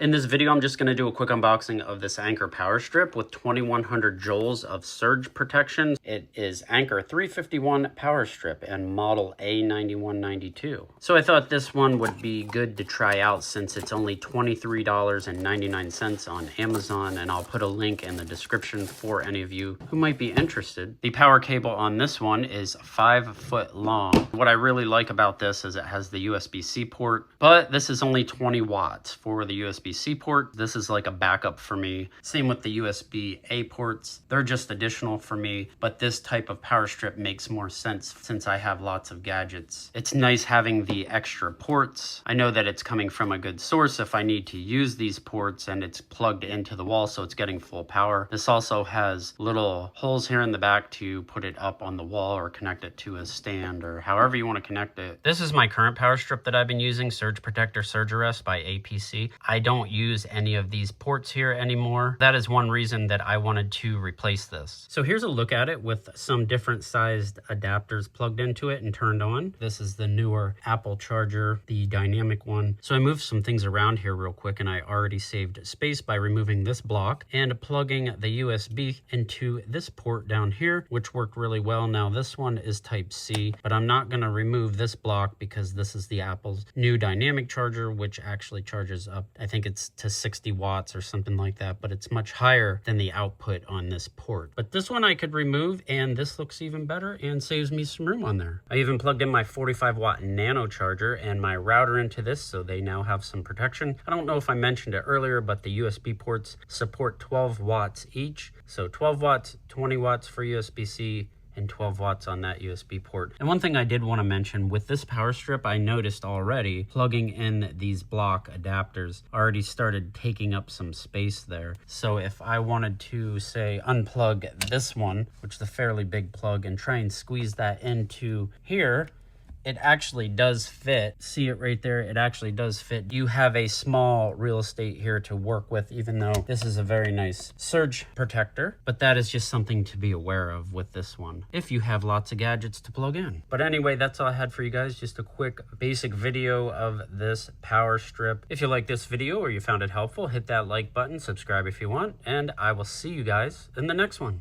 In this video, I'm just going to do a quick unboxing of this Anker power strip with 2100 joules of surge protection. It is Anker 351 power strip and model A9192. So I thought this one would be good to try out since it's only $23.99 on Amazon, and I'll put a link in the description for any of you who might be interested. The power cable on this one is 5 foot long. What I really like about this is it has the USB-C port, but this is only 20 watts for the USB-C port. This is like a backup for me. Same with the USB-A ports. They're just additional for me, but this type of power strip makes more sense since I have lots of gadgets. It's nice having the extra ports. I know that it's coming from a good source if I need to use these ports, and it's plugged into the wall so it's getting full power. This also has little holes here in the back to put it up on the wall or connect it to a stand or however you want to connect it. This is my current power strip that I've been using, Surge Protector Surge Arrest by APC. I don't use any of these ports here anymore. That is one reason that I wanted to replace this. So here's a look at it with some different sized adapters plugged into it and turned on. This is the newer Apple charger, the dynamic one. So I moved some things around here real quick, and I already saved space by removing this block and plugging the USB into this port down here, which worked really well. Now this one is type C, but I'm not going to remove this block because this is the Apple's new dynamic charger, which actually charges up, I think it's to 60 watts or something like that, but it's much higher than the output on this port. But this one I could remove, and this looks even better and saves me some room on there. I even plugged in my 45 watt nano charger and my router into this, so they now have some protection. I don't know if I mentioned it earlier, but the USB ports support 12 watts each. So 12 watts, 20 watts for USB-C, and 12 watts on that USB port. And one thing I did want to mention with this power strip, I noticed already plugging in these block adapters already started taking up some space there. So if I wanted to, say, unplug this one, which is a fairly big plug, and try and squeeze that into here, it actually does fit. See it right there? It actually does fit. You have a small real estate here to work with, even though this is a very nice surge protector. But that is just something to be aware of with this one, if you have lots of gadgets to plug in. But anyway, that's all I had for you guys. Just a quick basic video of this power strip. If you like this video or you found it helpful, hit that like button, subscribe if you want, and I will see you guys in the next one.